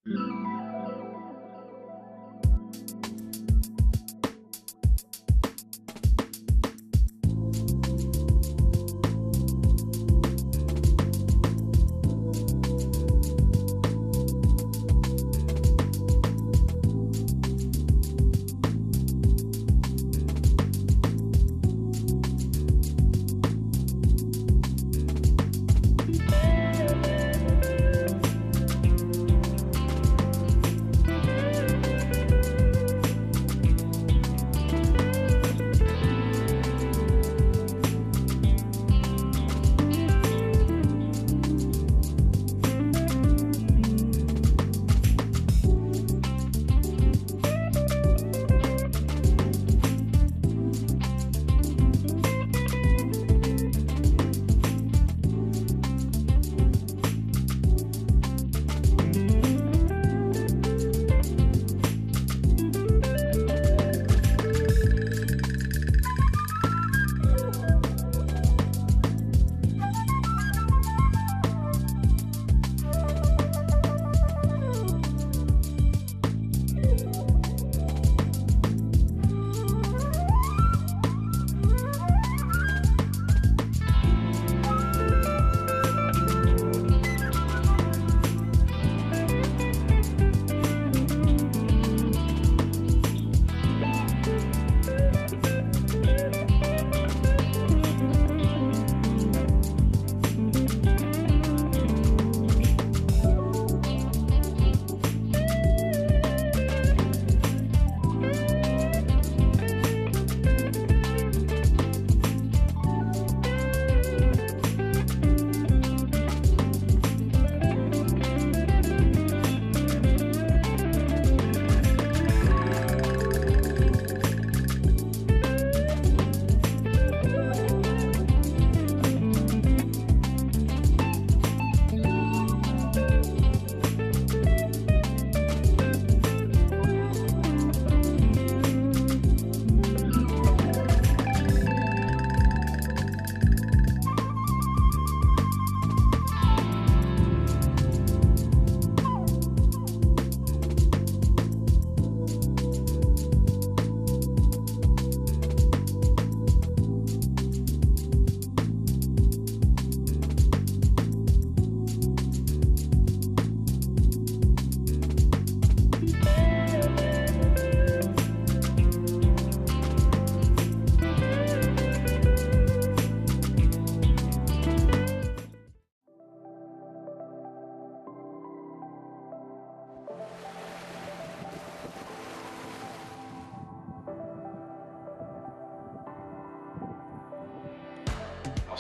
Alors,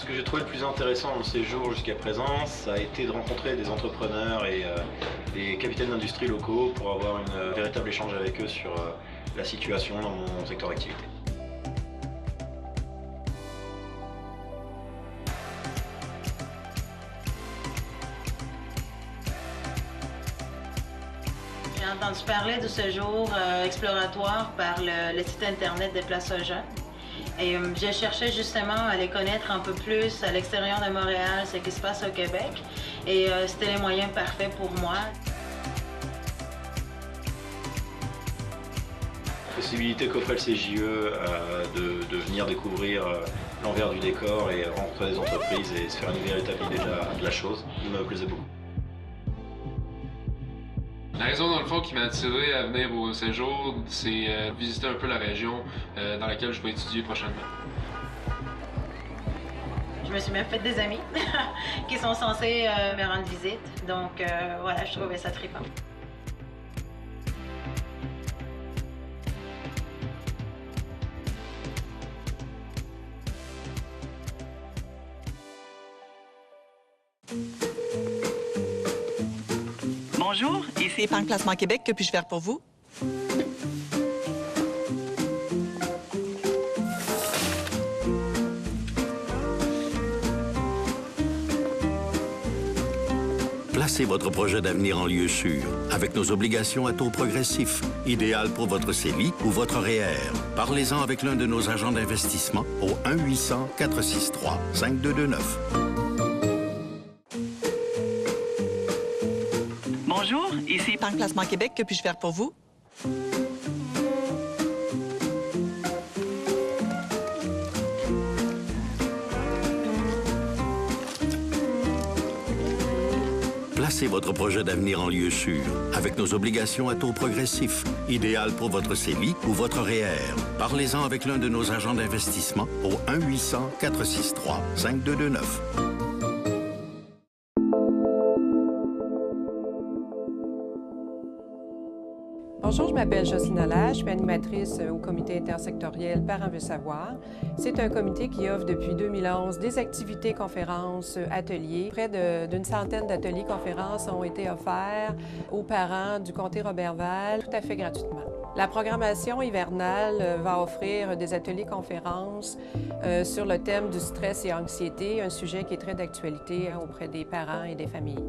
ce que j'ai trouvé le plus intéressant dans le séjour jusqu'à présent, ça a été de rencontrer des entrepreneurs et des capitaines d'industrie locaux pour avoir un véritable échange avec eux sur la situation dans mon secteur d'activité. J'ai entendu parler du séjour exploratoire par le site internet des Places aux Jeunes. Et je cherchais justement à aller connaître un peu plus à l'extérieur de Montréal ce qui se passe au Québec. Et c'était les moyens parfaits pour moi. La possibilité qu'offrait le CJE de venir découvrir l'envers du décor et rencontrer des entreprises et se faire une véritable idée de la chose me plaisait beaucoup. La raison, dans le fond, qui m'a attiré à venir au séjour, c'est visiter un peu la région dans laquelle je vais étudier prochainement. Je me suis même fait des amis qui sont censés me rendre visite. Donc voilà, je trouvais ça trippant. Bonjour, ici Épargne Placement Québec. Que puis-je faire pour vous? Placez votre projet d'avenir en lieu sûr avec nos obligations à taux progressif, idéal pour votre CELI ou votre REER. Parlez-en avec l'un de nos agents d'investissement au 1-800-463-5229. Bonjour, ici Ici Épargne Placement Québec, que puis-je faire pour vous? Placez votre projet d'avenir en lieu sûr avec nos obligations à taux progressif, idéal pour votre CELI ou votre REER. Parlez-en avec l'un de nos agents d'investissement au 1-800-463-5229. Bonjour, je m'appelle Jocelyne Allaire, je suis animatrice au comité intersectoriel Parents veulent savoir. C'est un comité qui offre depuis 2011 des activités, conférences, ateliers. Près d'une centaine d'ateliers-conférences ont été offerts aux parents du comté Roberval tout à fait gratuitement. La programmation hivernale va offrir des ateliers-conférences sur le thème du stress et anxiété, un sujet qui est très d'actualité auprès des parents et des familles.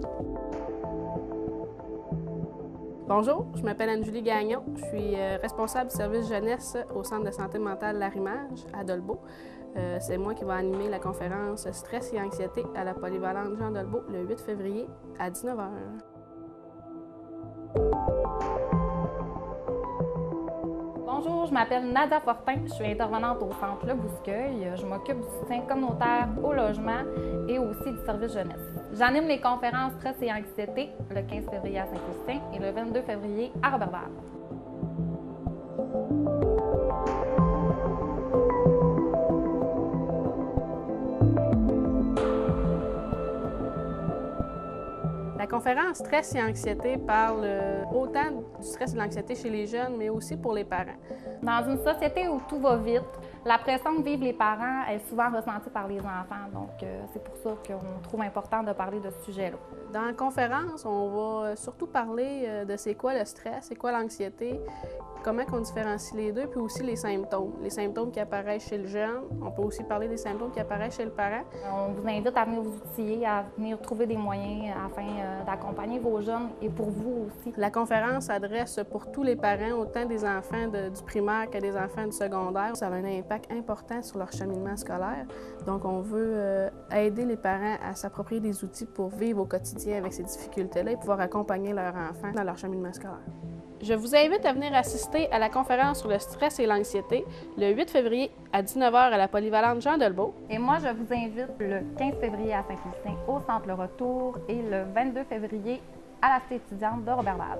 Bonjour, je m'appelle Anne-Julie Gagnon. Je suis responsable du service jeunesse au Centre de santé mentale Larimage à Dolbeau. C'est moi qui vais animer la conférence Stress et anxiété à la polyvalente Jean Dolbeau le 8 février à 19h. Bonjour, je m'appelle Nadia Fortin, je suis intervenante au Centre Le Bouscueil. Je m'occupe du soutien communautaire au logement et aussi du service jeunesse. J'anime les conférences Stress et anxiété le 15 février à Saint-Augustin et le 22 février à Roberval. La conférence Stress et anxiété parle autant du stress et de l'anxiété chez les jeunes, mais aussi pour les parents. Dans une société où tout va vite, la pression que vivent les parents est souvent ressentie par les enfants. Donc, c'est pour ça qu'on trouve important de parler de ce sujet-là. Dans la conférence, on va surtout parler de c'est quoi le stress, c'est quoi l'anxiété, comment on différencie les deux, puis aussi les symptômes. Les symptômes qui apparaissent chez le jeune. On peut aussi parler des symptômes qui apparaissent chez le parent. On vous invite à venir vous outiller, à venir trouver des moyens afin d'accompagner vos jeunes et pour vous aussi. La conférence s'adresse pour tous les parents, autant des enfants du primaire que des enfants du secondaire. Ça a un impact important sur leur cheminement scolaire. Donc, on veut aider les parents à s'approprier des outils pour vivre au quotidien avec ces difficultés-là et pouvoir accompagner leurs enfants dans leur cheminement scolaire. Je vous invite à venir assister à la conférence sur le stress et l'anxiété le 8 février à 19h à la polyvalente Jean Dolbeau. Et moi, je vous invite le 15 février à Saint-Augustin au Centre Le Retour et le 22 février à la Cité étudiante de Roberval.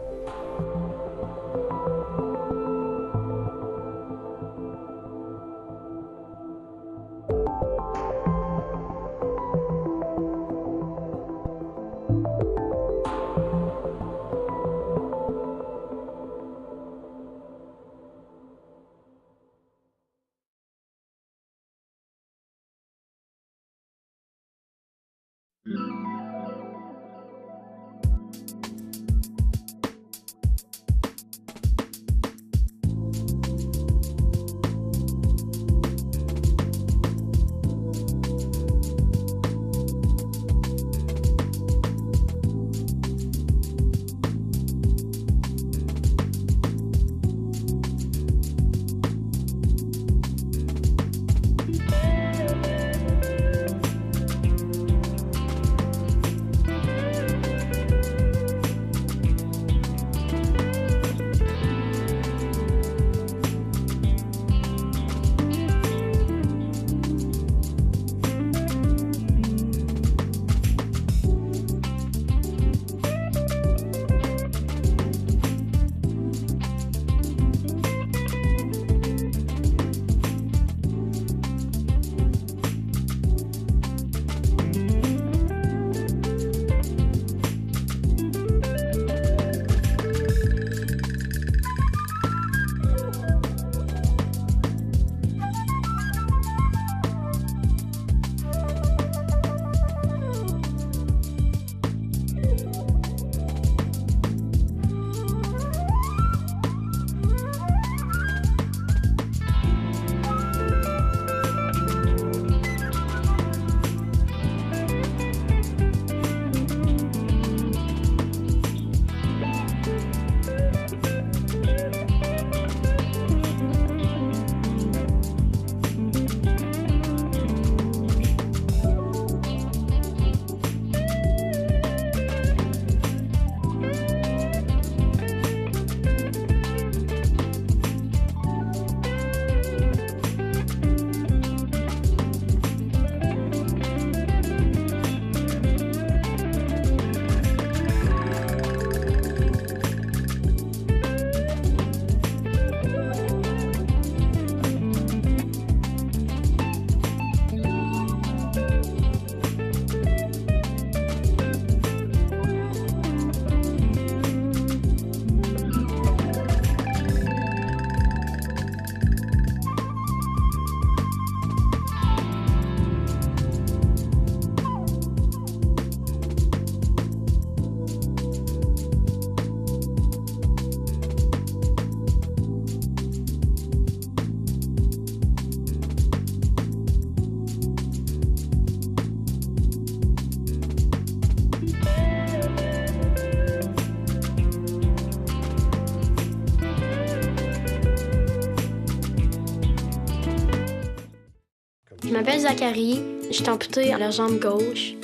m'appelle Zachary, je suis amputé à la jambe gauche.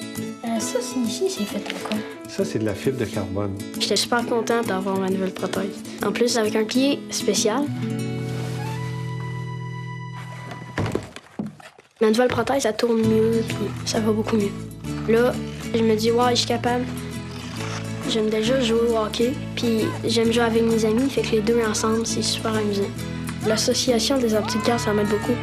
Ça, ici, c'est fait en quoi? Ça, c'est de la fibre de carbone. J'étais super contente d'avoir ma nouvelle prothèse. En plus, avec un pied spécial. Ma nouvelle prothèse, ça tourne mieux, puis ça va beaucoup mieux. Là, je me dis, ouais, je suis capable. J'aime déjà jouer au hockey, puis j'aime jouer avec mes amis, fait que les deux ensemble, c'est super amusant. L'association des aptitudes, ça m'aide beaucoup.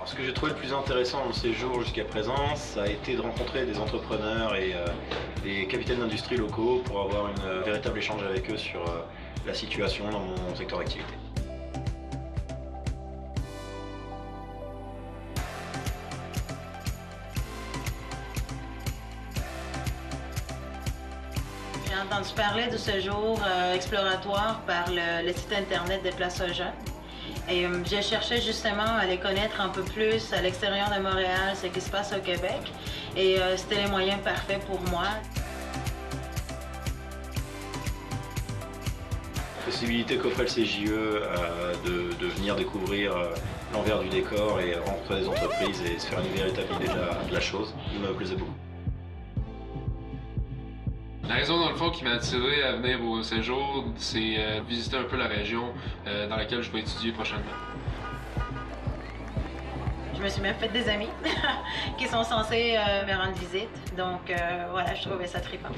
Ce que j'ai trouvé le plus intéressant dans le séjour jusqu'à présent, ça a été de rencontrer des entrepreneurs et des capitaines d'industrie locaux pour avoir un véritable échange avec eux sur la situation dans mon secteur d'activité. J'ai entendu parler du séjour exploratoire par le site internet des Places aux Jeunes. Et je cherchais justement à les connaître un peu plus à l'extérieur de Montréal, ce qui se passe au Québec. Et c'était les moyens parfaits pour moi. La possibilité qu'offrait le CJE de venir découvrir l'envers du décor et rencontrer des entreprises et se faire une véritable idée de la chose, il me plaisait beaucoup. La raison, dans le fond, qui m'a attiré à venir au séjour, c'est visiter un peu la région dans laquelle je vais étudier prochainement. Je me suis même fait des amis qui sont censés me rendre visite. Donc voilà, je trouvais ça trippant.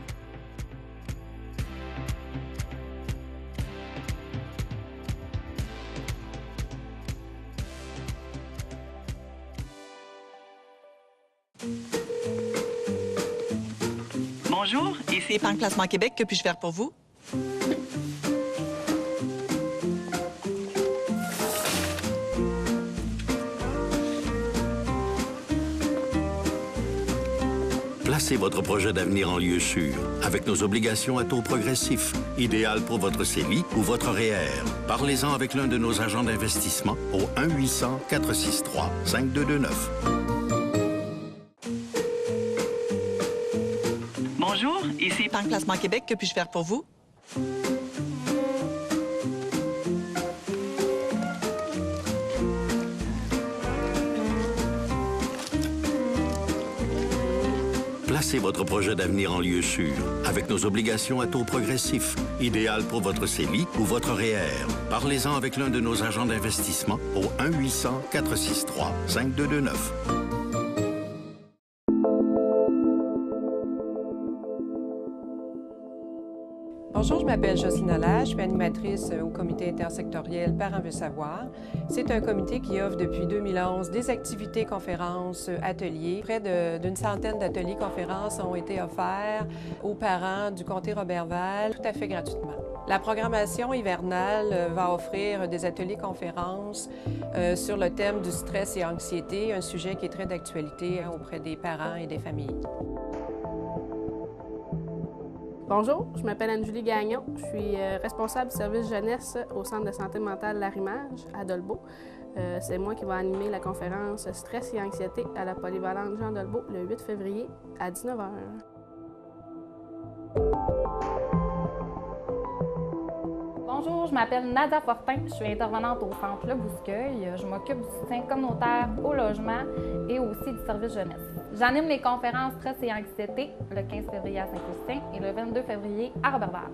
Bonjour, ici Épargne Placement Québec. Que puis-je faire pour vous? Placez votre projet d'avenir en lieu sûr avec nos obligations à taux progressif, idéal pour votre CELI ou votre REER. Parlez-en avec l'un de nos agents d'investissement au 1-800-463-5229. Bonjour, ici Épargne Placement Québec. Que puis-je faire pour vous? Placez votre projet d'avenir en lieu sûr avec nos obligations à taux progressif, idéal pour votre CELI ou votre REER. Parlez-en avec l'un de nos agents d'investissement au 1-800-463-5229. Bonjour, je m'appelle Jocelyne Allage, je suis animatrice au comité intersectoriel Parents veulent savoir. C'est un comité qui offre depuis 2011 des activités, conférences, ateliers. Près d'une centaine d'ateliers conférences ont été offerts aux parents du comté Roberval tout à fait gratuitement. La programmation hivernale va offrir des ateliers conférences sur le thème du stress et anxiété, un sujet qui est très d'actualité auprès des parents et des familles. Bonjour, je m'appelle Anne-Julie Gagnon. Je suis responsable du service jeunesse au Centre de santé mentale L'Arrimage à Dolbeau. C'est moi qui vais animer la conférence Stress et anxiété à la polyvalente Jean Dolbeau le 8 février à 19h. Bonjour, je m'appelle Nadia Fortin, je suis intervenante au Centre Le Bouscueil. Je m'occupe du soutien communautaire au logement et aussi du service jeunesse. J'anime les conférences Stress et anxiété le 15 février à Saint-Augustin et le 22 février à Roberval.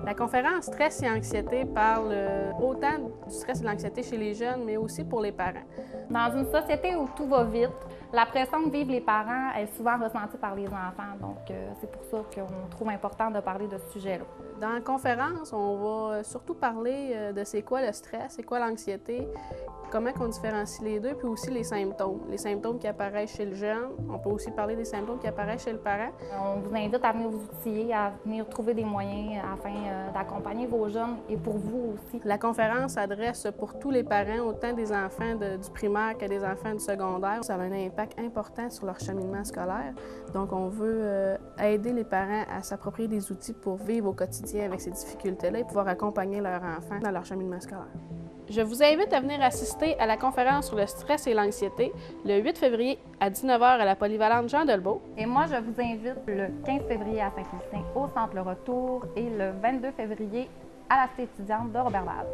La conférence Stress et anxiété parle autant du stress et de l'anxiété chez les jeunes, mais aussi pour les parents. Dans une société où tout va vite, la pression que vivent les parents est souvent ressentie par les enfants. Donc, c'est pour ça qu'on trouve important de parler de ce sujet-là. Dans la conférence, on va surtout parler de c'est quoi le stress, c'est quoi l'anxiété, comment on différencie les deux, puis aussi les symptômes. Les symptômes qui apparaissent chez le jeune. On peut aussi parler des symptômes qui apparaissent chez le parent. On vous invite à venir vous outiller, à venir trouver des moyens afin d'accompagner vos jeunes et pour vous aussi. La conférence s'adresse pour tous les parents, autant des enfants du primaire que des enfants du secondaire. Ça a un impact important sur leur cheminement scolaire. Donc, on veut aider les parents à s'approprier des outils pour vivre au quotidien avec ces difficultés-là et pouvoir accompagner leurs enfants dans leur cheminement scolaire. Je vous invite à venir assister à la conférence sur le stress et l'anxiété le 8 février à 19h à la polyvalente Jean Dolbeau. Et moi, je vous invite le 15 février à Saint-Augustin au Centre Le Retour et le 22 février à la Cité étudiante de Roberval.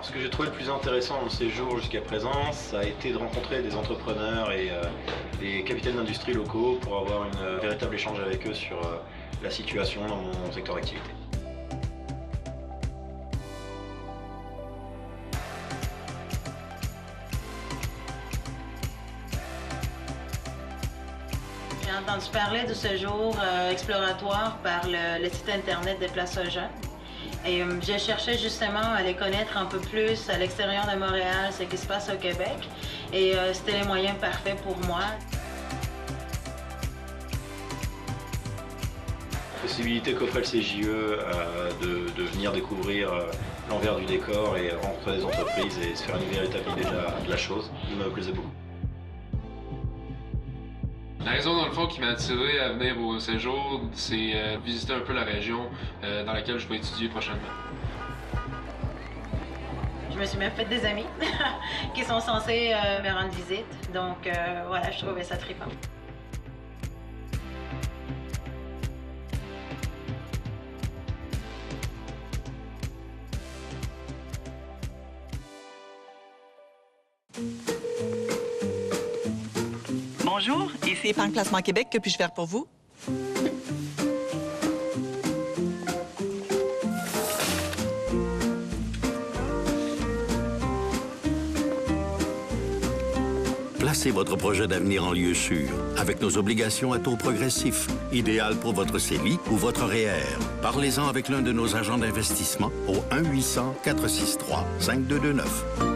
Alors, ce que j'ai trouvé le plus intéressant dans le séjour jusqu'à présent, ça a été de rencontrer des entrepreneurs et des capitaines d'industrie locaux pour avoir un véritable échange avec eux sur la situation dans mon secteur d'activité. J'ai entendu parler du séjour exploratoire par le site internet des Places aux Jeunes. Et je cherchais justement à les connaître un peu plus à l'extérieur de Montréal, ce qui se passe au Québec. Et c'était les moyens parfaits pour moi. La possibilité qu'offrait le CJE de venir découvrir l'envers du décor et rencontrer des entreprises et se faire une véritable idée de la chose me plaisait beaucoup. La raison, dans le fond, qui m'a attiré à venir au séjour, c'est visiter un peu la région dans laquelle je vais étudier prochainement. Je me suis même fait des amis qui sont censés me rendre visite. Donc voilà, je trouvais ça trippant. Bonjour, ici Épargne Placement Québec. Que puis-je faire pour vous? Placez votre projet d'avenir en lieu sûr avec nos obligations à taux progressif, idéal pour votre CELI ou votre REER. Parlez-en avec l'un de nos agents d'investissement au 1-800-463-5229.